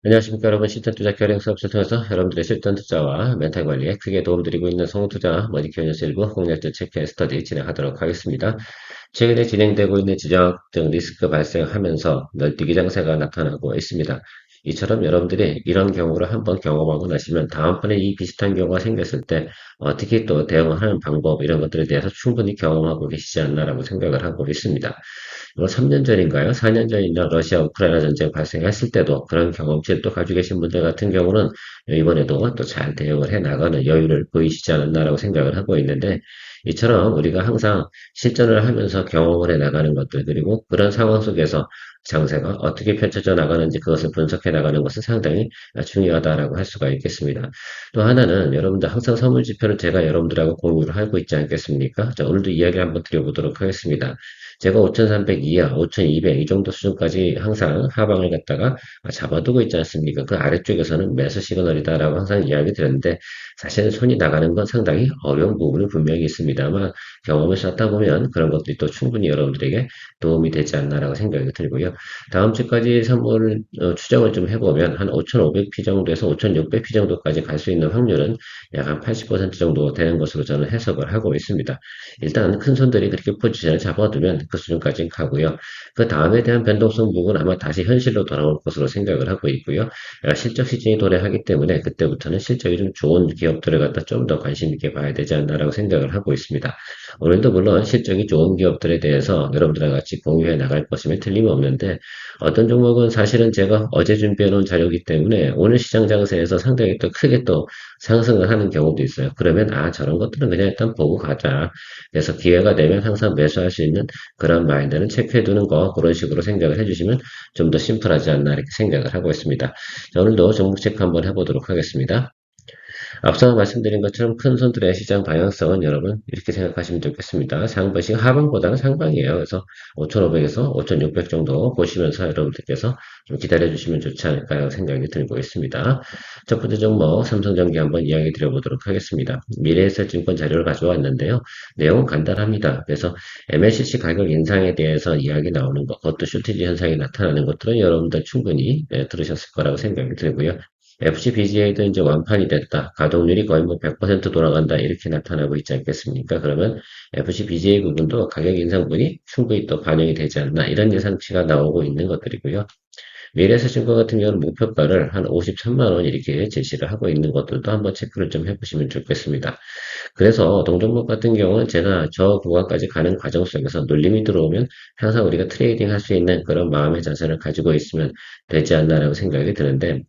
안녕하십니까 여러분. 실전 투자 결행 수업을 통해서 여러분들의 실전 투자와 멘탈 관리에 크게 도움드리고 있는 성투자 머니큐어뉴스 일부 공략제 체크 스터디 진행하도록 하겠습니다. 최근에 진행되고 있는 지정학적 리스크 발생하면서 널뛰기 장세가 나타나고 있습니다. 이처럼 여러분들이 이런 경우를 한번 경험하고 나시면 다음번에 이 비슷한 경우가 생겼을 때 어떻게 또 대응하는 방법 이런 것들에 대해서 충분히 경험하고 계시지 않나라고 생각을 하고 있습니다. 3년 전인가요? 4년 전이나 러시아 우크라이나 전쟁 발생했을 때도 그런 경험치를 또 가지고 계신 분들 같은 경우는 이번에도 또 잘 대응을 해 나가는 여유를 보이시지 않았나라고 생각을 하고 있는데 이처럼 우리가 항상 실전을 하면서 경험을 해 나가는 것들 그리고 그런 상황 속에서 장세가 어떻게 펼쳐져 나가는지 그것을 분석해 나가는 것은 상당히 중요하다라고 할 수가 있겠습니다. 또 하나는 여러분들 항상 선물 지표를 제가 여러분들하고 공유를 하고 있지 않겠습니까? 자, 오늘도 이야기를 한번 드려보도록 하겠습니다. 제가 5,300 이하, 5,200 이 정도 수준까지 항상 하방을 갖다가 잡아두고 있지 않습니까? 그 아래쪽에서는 매수 시그널이다라고 항상 이야기 드렸는데 사실은 손이 나가는 건 상당히 어려운 부분이 분명히 있습니다만 경험을 쌓다 보면 그런 것들이 또 충분히 여러분들에게 도움이 되지 않나라고 생각이 들고요. 다음 주까지 선물 추정을 좀 해보면 한 5,500p 정도에서 5,600p 정도까지 갈 수 있는 확률은 약 한 80% 정도 되는 것으로 저는 해석을 하고 있습니다. 일단 큰 손들이 그렇게 포지션을 잡아두면 그 수준까지는 가고요. 그 다음에 대한 변동성 부분 아마 다시 현실로 돌아올 것으로 생각을 하고 있고요. 실적 시즌이 도래하기 때문에 그때부터는 실적이 좀 좋은 기업들을 갖다 좀 더 관심 있게 봐야 되지 않나라고 생각을 하고 있습니다. 오늘도 물론 실적이 좋은 기업들에 대해서 여러분들과 같이 공유해 나갈 것임에 틀림없는데 어떤 종목은 사실은 제가 어제 준비해 놓은 자료이기 때문에 오늘 시장 장세에서 상당히 또 크게 또 상승을 하는 경우도 있어요. 그러면 저런 것들은 그냥 일단 보고 가자. 그래서 기회가 되면 항상 매수할 수 있는 그런 마인드는 체크해 두는 거 그런 식으로 생각을 해주시면 좀 더 심플하지 않나 이렇게 생각을 하고 있습니다. 자, 오늘도 종목 체크 한번 해보도록 하겠습니다. 앞서 말씀드린 것처럼 큰 손들의 시장 방향성은 여러분 이렇게 생각하시면 좋겠습니다. 상반시 하방보다는 상방이에요. 그래서 5,500에서 5,600 정도 보시면서 여러분들께서 좀 기다려주시면 좋지 않을까 생각이 들고 있습니다. 첫 번째 종목 삼성전기 한번 이야기 드려보도록 하겠습니다. 미래에셋증권 자료를 가져왔는데요. 내용은 간단합니다. 그래서 MLCC 가격 인상에 대해서 이야기 나오는 것, 그것도 쇼티지 현상이 나타나는 것들은 여러분들 충분히 들으셨을 거라고 생각이 들고요. FCBGA도 이제 완판이 됐다. 가동률이 거의 뭐 100% 돌아간다. 이렇게 나타나고 있지 않겠습니까? 그러면 FCBGA 부분도 가격 인상분이 충분히 또 반영이 되지 않나. 이런 예상치가 나오고 있는 것들이고요. 미래에셋증권 같은 경우는 목표가를 한 53만 원 이렇게 제시를 하고 있는 것들도 한번 체크를 좀 해보시면 좋겠습니다. 그래서 동종목 같은 경우는 제가 저 구간까지 가는 과정 속에서 눌림이 들어오면 항상 우리가 트레이딩 할 수 있는 그런 마음의 자세를 가지고 있으면 되지 않나라고 생각이 드는데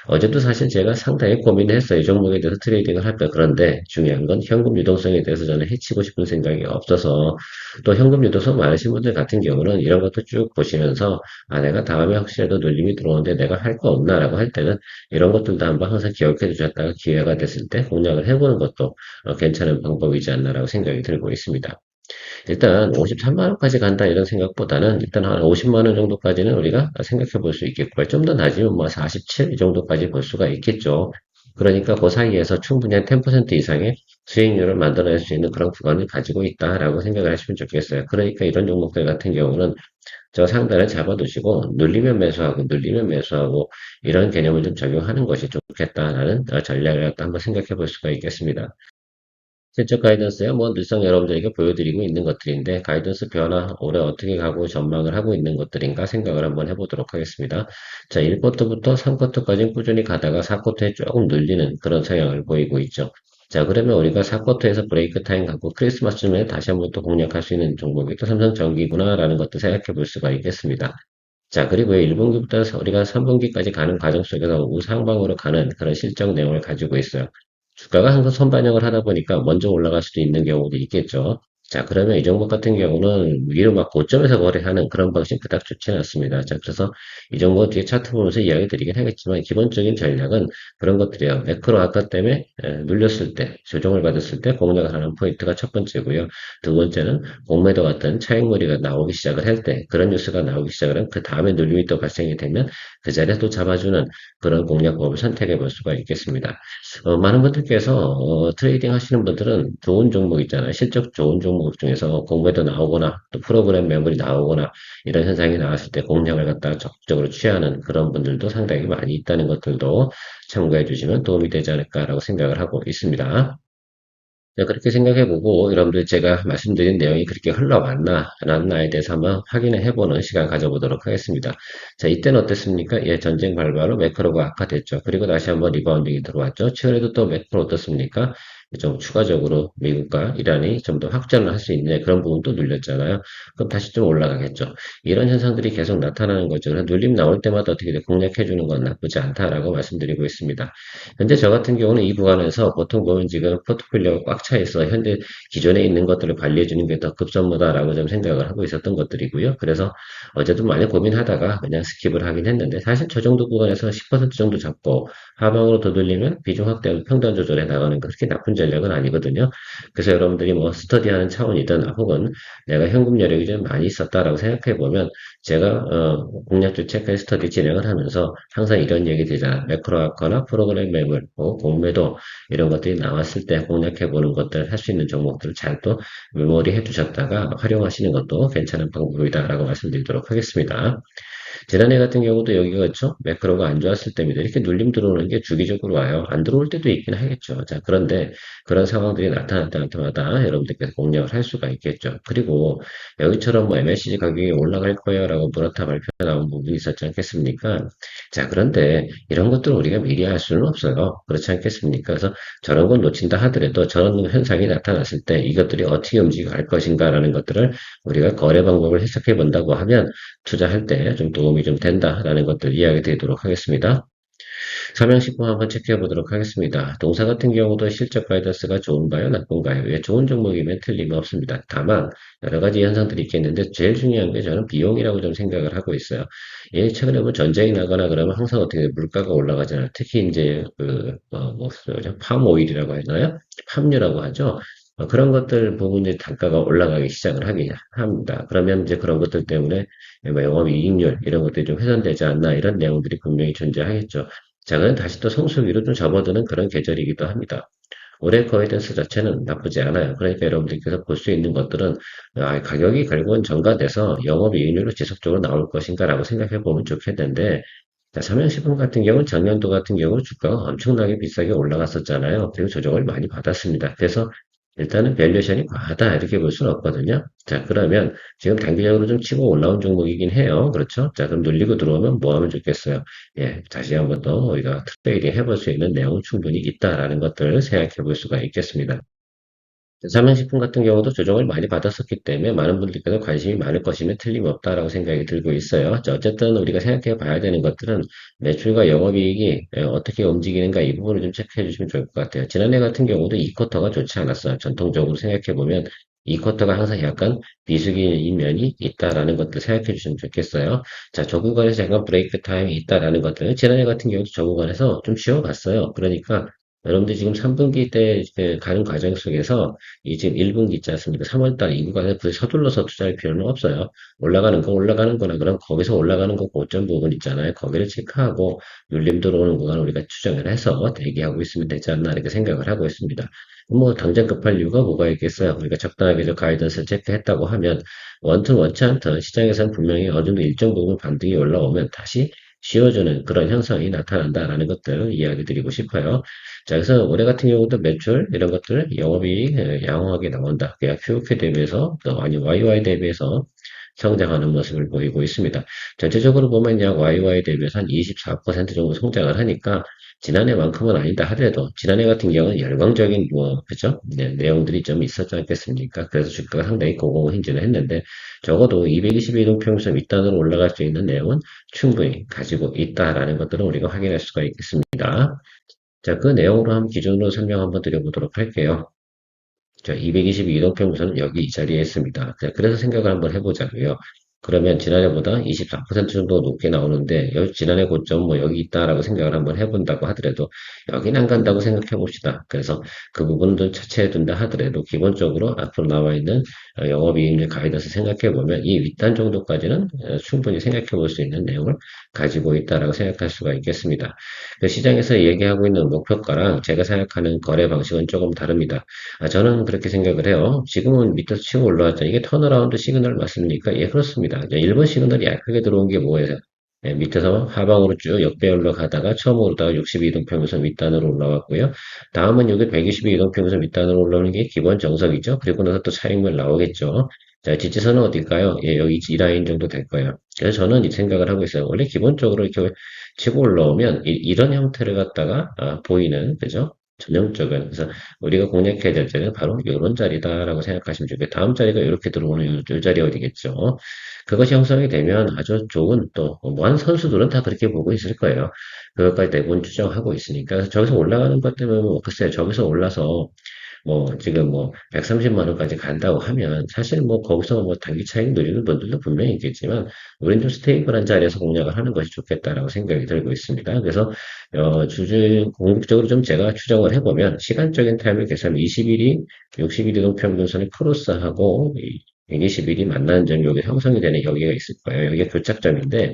어제도 사실 제가 상당히 고민을 했어요. 이 종목에 대해서 트레이딩을 할까. 그런데 중요한 건 현금 유동성에 대해서 저는 해치고 싶은 생각이 없어서 또 현금 유동성 많으신 분들 같은 경우는 이런 것도 쭉 보시면서 내가 다음에 혹시라도 눌림이 들어오는데 내가 할 거 없나라고 할 때는 이런 것들도 한번 항상 기억해 두셨다가 기회가 됐을 때 공략을 해보는 것도 괜찮은 방법이지 않나라고 생각이 들고 있습니다. 일단 53만 원까지 간다 이런 생각보다는 일단 한 50만 원 정도까지는 우리가 생각해 볼 수 있겠고요. 좀 더 낮으면 뭐 47 이 정도까지 볼 수가 있겠죠. 그러니까 그 사이에서 충분히 한 10% 이상의 수익률을 만들어낼 수 있는 그런 구간을 가지고 있다라고 생각을 하시면 좋겠어요. 그러니까 이런 종목들 같은 경우는 저 상단을 잡아두시고 눌리면 매수하고 이런 개념을 좀 적용하는 것이 좋겠다라는 전략을 한번 생각해 볼 수가 있겠습니다. 실적 가이던스야 뭐 늘상 여러분들에게 보여드리고 있는 것들인데 가이던스 변화 올해 어떻게 가고 전망을 하고 있는 것들인가 생각을 한번 해보도록 하겠습니다. 자, 1쿼터부터 3쿼터까지는 꾸준히 가다가 4쿼터에 조금 눌리는 그런 성향을 보이고 있죠. 자, 그러면 우리가 4쿼터에서 브레이크 타임 갖고 크리스마스쯤에 다시 한번 또 공략할 수 있는 종목이 또 삼성전기구나라는 것도 생각해 볼 수가 있겠습니다. 자, 그리고 1분기부터 우리가 3분기까지 가는 과정 속에서 우상방으로 가는 그런 실적 내용을 가지고 있어요. 주가가 항상 선반영을 하다 보니까 먼저 올라갈 수도 있는 경우도 있겠죠. 자, 그러면 이 종목 같은 경우는 위로 막 고점에서 거래하는 그런 방식 그닥 좋지는 않습니다. 자, 그래서 이 종목 뒤에 차트 보면서 이야기 드리긴 하겠지만 기본적인 전략은 그런 것들이에요. 매크로 아까 때문에 눌렸을 때, 조정을 받았을 때 공략을 하는 포인트가 첫 번째고요. 두 번째는 공매도 같은 차익무리가 나오기 시작을 할 때, 그런 뉴스가 나오기 시작을 하면 그 다음에 눌림이 또 발생이 되면 그 자리에 또 잡아주는 그런 공략법을 선택해 볼 수가 있겠습니다. 많은 분들께서 트레이딩 하시는 분들은 좋은 종목 있잖아요. 실적 좋은 종목 종목 중에서 공매도 나오거나 또 프로그램 매물이 나오거나 이런 현상이 나왔을 때 공략을 갖다가 적극적으로 취하는 그런 분들도 상당히 많이 있다는 것들도 참고해 주시면 도움이 되지 않을까라고 생각을 하고 있습니다. 네, 그렇게 생각해보고 여러분들 제가 말씀드린 내용이 그렇게 흘러왔나 안 왔나에 대해서 한번 확인을 해보는 시간 가져보도록 하겠습니다. 자, 이때는 어땠습니까? 예, 전쟁 발발로 매크로가 악화됐죠. 그리고 다시 한번 리바운딩이 들어왔죠. 최근에도 또 매크로 어떻습니까? 좀 추가적으로 미국과 이란이 좀 더 확전을 할 수 있는 그런 부분도 눌렸잖아요. 그럼 다시 좀 올라가겠죠. 이런 현상들이 계속 나타나는 거죠. 그래서 눌림 나올 때마다 어떻게 공략해주는 건 나쁘지 않다라고 말씀드리고 있습니다. 현재 저 같은 경우는 이 구간에서 보통 보면 지금 포트폴리오가 꽉 차 있어 현재 기존에 있는 것들을 관리해 주는 게 더 급선무다라고 좀 생각을 하고 있었던 것들이고요. 그래서 어제도 많이 고민하다가 그냥 스킵을 하긴 했는데 사실 저 정도 구간에서 10% 정도 잡고 하방으로 더 돌리면 비중 확대하고 평단 조절해 나가는 그렇게 나쁜 전략은 아니거든요. 그래서 여러분들이 뭐 스터디하는 차원이든 혹은 내가 현금 여력이 좀 많이 있었다라고 생각해 보면 제가 공략주 체크 스터디 진행을 하면서 항상 이런 얘기 되잖아. 매크로 아거나 프로그램 매물, 공매도 이런 것들이 나왔을 때 공략해 보는 것들 할 수 있는 종목들을 잘 또 메모리 해 두셨다가 활용하시는 것도 괜찮은 방법이다라고 말씀드리도록 하겠습니다. 지난해 같은 경우도 여기가 그렇죠? 매크로가 안 좋았을 때입니다. 이렇게 눌림 들어오는 게 주기적으로 와요. 안 들어올 때도 있긴 하겠죠. 자, 그런데 그런 상황들이 나타날 때마다 여러분들께서 공략을 할 수가 있겠죠. 그리고 여기처럼 뭐 MACD 가격이 올라갈 거예요라고 문화타 발표가 나온 부분이 있었지 않겠습니까? 자, 그런데 이런 것들을 우리가 미리 할 수는 없어요. 그렇지 않겠습니까? 그래서 저런 건 놓친다 하더라도 저런 현상이 나타났을 때 이것들이 어떻게 움직여 갈 것인가라는 것들을 우리가 거래 방법을 해석해 본다고 하면 투자할 때 좀 도움이 좀 된다라는 것들 이야기 드리도록 하겠습니다. 삼양식품 한번 체크해 보도록 하겠습니다. 동사 같은 경우도 실적 가이던스가 좋은가요? 나쁜가요? 예, 좋은 종목이면 틀림없습니다. 다만 여러 가지 현상들이 있겠는데 제일 중요한 게 저는 비용이라고 좀 생각을 하고 있어요. 예, 최근에 뭐 전쟁이 나거나 그러면 항상 어떻게 물가가 올라가잖아요. 특히 이제 팜 오일이라고 하나요? 팜유라고 하죠. 그런 것들 부분이 단가가 올라가기 시작을 하긴 합니다. 그러면 이제 그런 것들 때문에 뭐 영업이익률 이런 것들이 좀 훼손되지 않나 이런 내용들이 분명히 존재하겠죠. 자, 그럼 다시 또 성수 위로 좀 접어드는 그런 계절이기도 합니다. 올해 거이던스 자체는 나쁘지 않아요. 그러니까 여러분들께서 볼 수 있는 것들은 가격이 결국은 전가돼서 영업이익률로 지속적으로 나올 것인가라고 생각해 보면 좋겠는데 자, 삼양식품 같은 경우는 작년도 같은 경우 주가가 엄청나게 비싸게 올라갔었잖아요. 그리고 조정을 많이 받았습니다. 그래서 일단은 밸류에이션이 과하다 이렇게 볼 수는 없거든요. 자, 그러면 지금 단기적으로 좀 치고 올라온 종목이긴 해요. 그렇죠? 자, 그럼 눌리고 들어오면 뭐 하면 좋겠어요? 예, 다시 한번 더 우리가 트레이딩 해볼 수 있는 내용은 충분히 있다라는 것들을 생각해 볼 수가 있겠습니다. 삼양식품 같은 경우도 조정을 많이 받았었기 때문에 많은 분들께서 관심이 많을 것이면 틀림없다라고 생각이 들고 있어요. 자, 어쨌든 우리가 생각해 봐야 되는 것들은 매출과 영업이익이 어떻게 움직이는가 이 부분을 좀 체크해 주시면 좋을 것 같아요. 지난해 같은 경우도 이 쿼터가 좋지 않았어요. 전통적으로 생각해 보면 이 쿼터가 항상 약간 비수기인 면이 있다라는 것들 생각해 주시면 좋겠어요. 자, 저 구간에서 약간 브레이크 타임이 있다라는 것들 지난해 같은 경우도 저 구간에서 좀 쉬어갔어요. 그러니까 여러분들 지금 3분기 때 가는 과정 속에서 이 지금 1분기 있지 않습니까? 3월달 이 구간에 굳이 서둘러서 투자할 필요는 없어요. 올라가는 거 올라가는 거나 그럼 거기서 올라가는 거 고점 부분 있잖아요. 거기를 체크하고 눌림 들어오는 구간 우리가 추정을 해서 대기하고 있으면 되지 않나 이렇게 생각을 하고 있습니다. 뭐 당장 급할 이유가 뭐가 있겠어요? 우리가 적당하게 저 가이던스를 체크했다고 하면 원튼 원치 않든 시장에서는 분명히 어느 정도 일정 부분 반등이 올라오면 다시 쉬어주는 그런 현상이 나타난다라는 것들을 이야기 드리고 싶어요. 자, 그래서 올해 같은 경우도 매출 이런 것들 영업이익 양호하게 나온다. 그냥 QOQ 대비해서 또 아니 YY 대비해서 성장하는 모습을 보이고 있습니다. 전체적으로 보면 약 YY 대비해서 한 24% 정도 성장을 하니까 지난해만큼은 아니다 하더라도 지난해 같은 경우는 열광적인 뭐 그죠? 네, 내용들이 좀 있었지 않겠습니까? 그래서 주가가 상당히 고공행진을 했는데 적어도 221동 평선 윗단으로 올라갈 수 있는 내용은 충분히 가지고 있다라는 것들은 우리가 확인할 수가 있겠습니다. 자, 그 내용으로 한번 기준으로 설명 한번 드려보도록 할게요. 자, 222 이동평균선은 여기 이 자리에 있습니다. 자, 그래서 생각을 한번 해보자고요. 그러면 지난해보다 24% 정도 높게 나오는데 여기 지난해 고점 뭐 여기 있다라고 생각을 한번 해본다고 하더라도 여기는 안 간다고 생각해 봅시다. 그래서 그 부분들 차치해 둔다 하더라도 기본적으로 앞으로 나와 있는 영업이익률 가이던스 생각해 보면 이 윗단 정도까지는 충분히 생각해 볼 수 있는 내용을 가지고 있다라고 생각할 수가 있겠습니다. 그 시장에서 얘기하고 있는 목표가랑 제가 생각하는 거래 방식은 조금 다릅니다. 저는 그렇게 생각을 해요. 지금은 밑에서 치고 올라왔잖아요. 이게 턴어라운드 시그널 맞습니까? 예, 그렇습니다. 이제 일본 시그널이 약하게 들어온 게 뭐예요? 예, 밑에서 하방으로 쭉 역배열로 가다가 처음 오르다가 62동 평균선 윗단으로 올라왔고요. 다음은 여기 122동 평균선 윗단으로 올라오는 게 기본 정석이죠. 그리고 나서 또 차익물 나오겠죠. 자, 지지선은 어딜까요? 예, 여기 이 라인 정도 될 거예요. 그래서 저는 이 생각을 하고 있어요. 원래 기본적으로 이렇게 치고 올라오면 런 형태를 갖다가 보이는, 그죠? 전형적인. 그래서 우리가 공략해야 될 자리는 바로 이런 자리다라고 생각하시면 좋겠고, 다음 자리가 이렇게 들어오는 이 자리 어디겠죠? 그것이 형성이 되면 아주 좋은 또, 뭐한 선수들은 다 그렇게 보고 있을 거예요. 그것까지 대부분 추정하고 있으니까. 그래서 저기서 올라가는 것 때문에, 뭐, 글쎄요, 저기서 올라서 지금 130만 원까지 간다고 하면 사실 거기서 단기 차익 누리는 분들도 분명히 있겠지만 우리는 좀 스테이블한 자리에서 공략을 하는 것이 좋겠다라고 생각이 들고 있습니다. 그래서 궁극적으로 좀 제가 추정을 해보면 시간적인 타임을 계산하면 20일이 60일 이동 평균선을 크로스하고 120일이 만나는 점이 여기 형성이 되는 여기가 있을 거예요. 여기가 교착점인데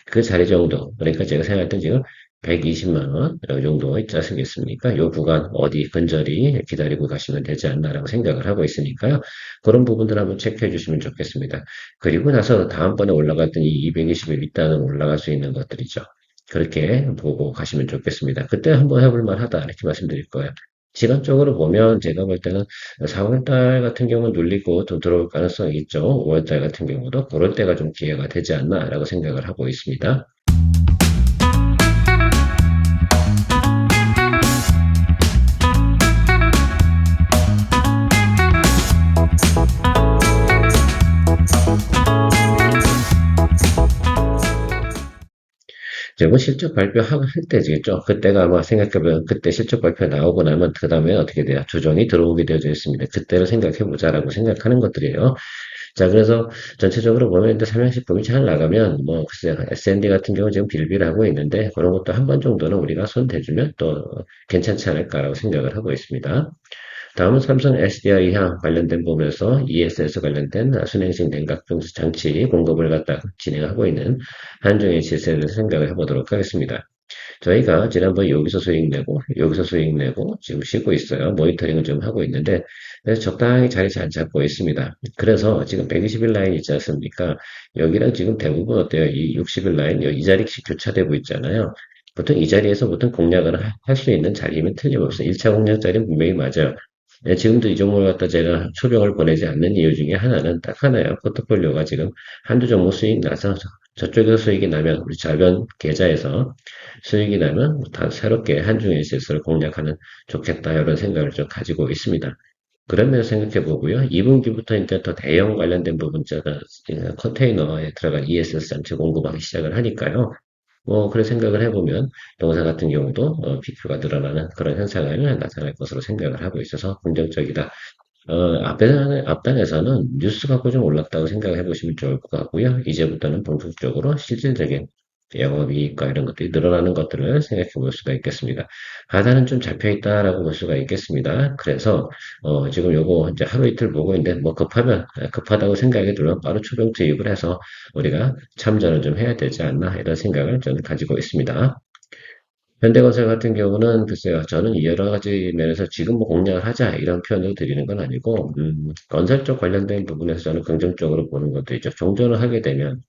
그 자리 정도, 그러니까 제가 생각할 땐 지금 120만 원 정도 있지 않겠습니까? 요 구간 어디 근저리 기다리고 가시면 되지 않나라고 생각을 하고 있으니까요. 그런 부분들 한번 체크해 주시면 좋겠습니다. 그리고 나서 다음번에 올라갔던 이 220일 윗단은 올라갈 수 있는 것들이죠. 그렇게 보고 가시면 좋겠습니다. 그때 한번 해볼 만하다 이렇게 말씀드릴 거예요. 시간적으로 보면 제가 볼 때는 4월 달 같은 경우는 눌리고 또 들어올 가능성이 있죠. 5월 달 같은 경우도 그럴 때가 좀 기회가 되지 않나라고 생각을 하고 있습니다. 이번 실적 발표할 때겠죠. 그때가 아마 생각해보면 그때 실적 발표 나오고 나면 그 다음에 어떻게 돼요? 조정이 들어오게 되어져 있습니다. 그때를 생각해보자라고 생각하는 것들이에요. 자, 그래서 전체적으로 보면 이제 삼양식품이 잘 나가면 글쎄요. S&D 같은 경우 지금 빌빌하고 있는데 그런 것도 한 번 정도는 우리가 손 대주면 또 괜찮지 않을까라고 생각을 하고 있습니다. 다음은 삼성 SDI향 관련된 부분에서 ESS 관련된 순행식 냉각병수 장치 공급을 갖다 진행하고 있는 한중의 시세를 생각을 해보도록 하겠습니다. 저희가 지난번 여기서 수익 내고 여기서 수익 내고 지금 쉬고 있어요. 모니터링을 좀 하고 있는데 그래서 적당히 자리 잘 잡고 있습니다. 그래서 지금 120일 라인 있지 않습니까? 여기랑 지금 대부분 어때요? 이 60일 라인 이 자리씩 교차되고 있잖아요. 보통 이 자리에서 보통 공략을 할 수 있는 자리면 틀림없어요. 1차 공략 자리는 분명히 맞아요. 지금도 이 종목을 갖다 제가 초병을 보내지 않는 이유 중에 하나는 딱 하나예요. 포트폴리오가 지금 한두 종목 수익 나서 저쪽에서 수익이 나면 우리 자변 계좌에서 수익이 나면 다 새롭게 한중의 실수를 공략하는 좋겠다 이런 생각을 좀 가지고 있습니다. 그러면서 생각해 보고요. 2분기부터 이제 더 대형 관련된 부분, 제가 컨테이너에 들어간 ESS 장치 공급하기 시작을 하니까요. 그런 생각을 해보면 동사 같은 경우도 PQ가 늘어나는 그런 현상을 나타날 것으로 생각을 하고 있어서 긍정적이다. 앞단에서는 뉴스 갖고 좀 올랐다고 생각을 해보시면 좋을 것 같고요. 이제부터는 본격적으로 실질적인 영업이익과 이런 것들이 늘어나는 것들을 생각해 볼 수가 있겠습니다. 바다는 좀 잡혀 있다라고 볼 수가 있겠습니다. 그래서 지금 요거 이제 하루 이틀 보고 있는데 급하면 급하다고 생각이 들면 바로 초병 투입을 해서 우리가 참전을 좀 해야 되지 않나 이런 생각을 저는 가지고 있습니다. 현대건설 같은 경우는 글쎄요, 저는 여러 가지 면에서 지금 공략을 하자 이런 표현을 드리는 건 아니고 건설 쪽 관련된 부분에서 저는 긍정적으로 보는 것도 있죠. 종전을 하게 되면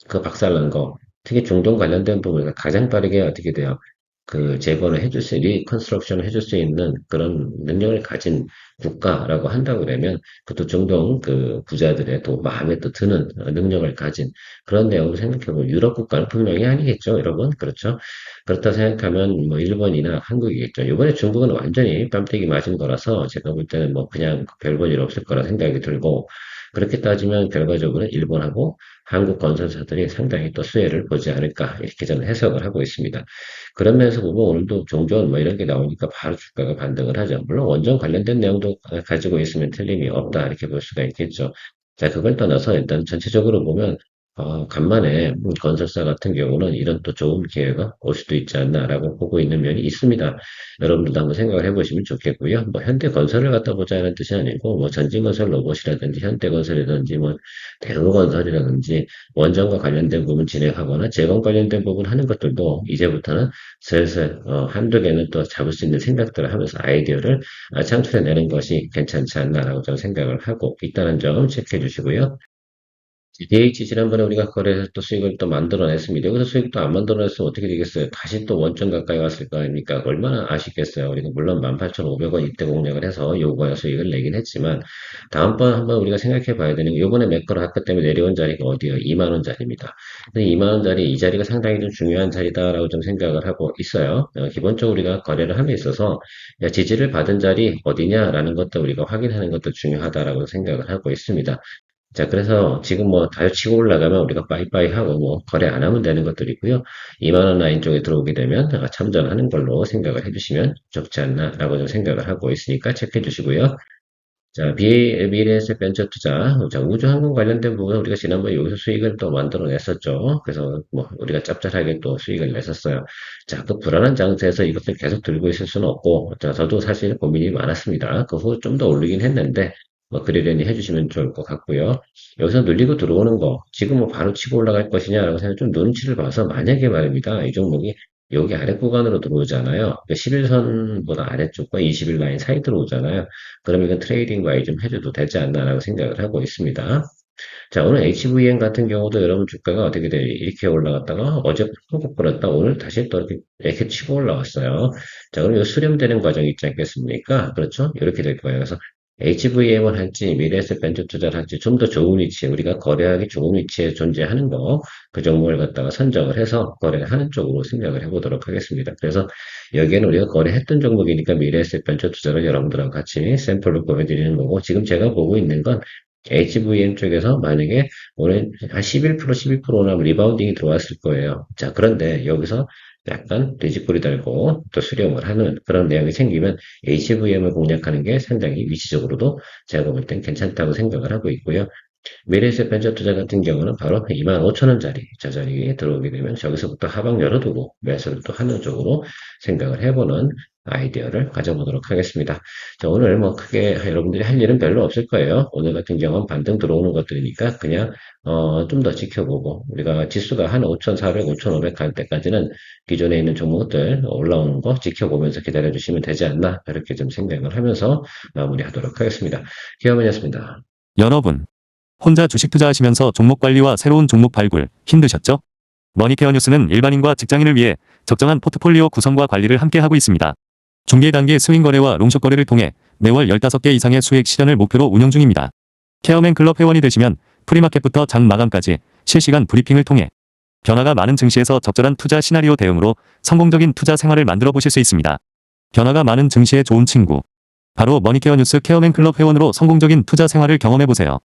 그 박살난 거, 특히 중동 관련된 부분에서 가장 빠르게 어떻게 돼요? 그 재건을 해줄 수, 리컨스트럭션을 해줄 수 있는 그런 능력을 가진 국가라고 한다고 그러면 그것도 중동 그 부자들의 또 마음에 또 드는 능력을 가진 그런 내용을 생각해보면 유럽 국가는 분명히 아니겠죠, 여러분. 그렇죠? 그렇다 생각하면 일본이나 한국이겠죠. 이번에 중국은 완전히 뺨때기 맞은 거라서 제가 볼 때는 그냥 별 볼 일 없을 거라 생각이 들고 그렇게 따지면 결과적으로 일본하고 한국 건설사들이 상당히 또 수혜를 보지 않을까 이렇게 저는 해석을 하고 있습니다. 그런 면에서 보면 오늘도 종전 이런 게 나오니까 바로 주가가 반등을 하죠. 물론 원전 관련된 내용도 가지고 있으면 틀림이 없다 이렇게 볼 수가 있겠죠. 자, 그걸 떠나서 일단 전체적으로 보면 간만에 건설사 같은 경우는 이런 또 좋은 기회가 올 수도 있지 않나라고 보고 있는 면이 있습니다. 여러분들도 한번 생각을 해보시면 좋겠고요. 뭐 현대건설을 갖다 보자는 뜻이 아니고 뭐 전진건설 로봇이라든지 현대건설이라든지 뭐 대우건설이라든지 원전과 관련된 부분 진행하거나 재건 관련된 부분 하는 것들도 이제부터는 슬슬 한두 개는 또 잡을 수 있는 생각들을 하면서 아이디어를 창출해내는 것이 괜찮지 않나라고 저는 생각을 하고 있다는 점 체크해 주시고요. DH 지난번에 우리가 거래해서 또 수익을 또 만들어냈습니다. 여기서 수익도 안 만들어냈으면 어떻게 되겠어요? 다시 또 원점 가까이 왔을 거 아닙니까? 얼마나 아쉽겠어요. 우리가 물론 18,500원 입대 공략을 해서 요거야 수익을 내긴 했지만 다음번 한번 우리가 생각해 봐야 되는 게 요번에 매크로 하크 때문에 내려온 자리가 어디예요? 2만 원짜리입니다. 근데 2만 원짜리 이 자리가 상당히 좀 중요한 자리다라고 좀 생각을 하고 있어요. 기본적으로 우리가 거래를 함에 있어서 지지를 받은 자리 어디냐라는 것도 우리가 확인하는 것도 중요하다라고 생각을 하고 있습니다. 자, 그래서 지금 뭐 다이어 치고 올라가면 우리가 빠이빠이 하고 뭐 거래 안 하면 되는 것들이고요. 2만 원 라인 쪽에 들어오게 되면 참전하는 걸로 생각을 해주시면 좋지 않나라고 좀 생각을 하고 있으니까 체크해 주시고요. 자, 미래에셋 벤처 투자, 자, 우주항공 관련된 부분은 우리가 지난번에 여기서 수익을 또 만들어냈었죠. 그래서 뭐 우리가 짭짤하게 또 수익을 냈었어요. 자, 그 불안한 장세에서 이것을 계속 들고 있을 수는 없고, 자, 저도 사실 고민이 많았습니다. 그 후 좀 더 올리긴 했는데, 뭐 그러려니 해주시면 좋을 것 같고요. 여기서 눌리고 들어오는 거, 지금 뭐 바로 치고 올라갈 것이냐라고 생각 좀 눈치를 봐서 만약에 말입니다. 이 종목이 여기 아래 구간으로 들어오잖아요. 11선보다 아래쪽과 20일 라인 사이 들어오잖아요. 그러면 이건 트레이딩 바이 좀 해줘도 되지 않나라고 생각을 하고 있습니다. 자, 오늘 HVM 같은 경우도 여러분 주가가 어떻게 돼요? 이렇게 올라갔다가 어제 푹 끌었다 오늘 다시 또 이렇게 치고 올라왔어요. 자, 그럼 이 수렴되는 과정이 있지 않겠습니까? 그렇죠? 이렇게 될 거예요. 그래서 HVM을 할지 미래에셋 벤처 투자를 할지 좀 더 좋은 위치에 우리가 거래하기 좋은 위치에 존재하는 거 그 종목을 갖다가 선정을 해서 거래를 하는 쪽으로 생각을 해보도록 하겠습니다. 그래서 여기에는 우리가 거래했던 종목이니까 미래에셋 벤처 투자를 여러분들하고 같이 샘플로 보여드리는 거고 지금 제가 보고 있는 건 HVM 쪽에서 만약에 오늘 한 11%, 12%나 리바운딩이 들어왔을 거예요. 자, 그런데 여기서 약간 돼지꼬리 달고 또 수렴을 하는 그런 내용이 생기면 HVM을 공략하는 게 상당히 위치적으로도 제가 볼 땐 괜찮다고 생각을 하고 있고요. 미래에셋 벤처 투자 같은 경우는 바로 25,000원짜리 저 자리에 들어오게 되면 저기서부터 하방 열어두고 매수를 또 하는 쪽으로 생각을 해보는 아이디어를 가져보도록 하겠습니다. 자, 오늘 뭐 크게 여러분들이 할 일은 별로 없을 거예요. 오늘 같은 경우는 반등 들어오는 것들이니까 그냥 좀 더 지켜보고 우리가 지수가 한 5,400, 5,500 갈 때까지는 기존에 있는 종목들 올라오는 거 지켜보면서 기다려주시면 되지 않나 이렇게 좀 생각을 하면서 마무리하도록 하겠습니다. 기어머니였습니다. 여러분, 혼자 주식 투자하시면서 종목 관리와 새로운 종목 발굴 힘드셨죠? 머니케어 뉴스는 일반인과 직장인을 위해 적정한 포트폴리오 구성과 관리를 함께 하고 있습니다. 중개 단계 스윙 거래와 롱숏 거래를 통해 매월 15개 이상의 수익 실현을 목표로 운영 중입니다. 케어맨 클럽 회원이 되시면 프리마켓부터 장 마감까지 실시간 브리핑을 통해 변화가 많은 증시에서 적절한 투자 시나리오 대응으로 성공적인 투자 생활을 만들어 보실 수 있습니다. 변화가 많은 증시의 좋은 친구. 바로 머니케어 뉴스 케어맨 클럽 회원으로 성공적인 투자 생활을 경험해 보세요.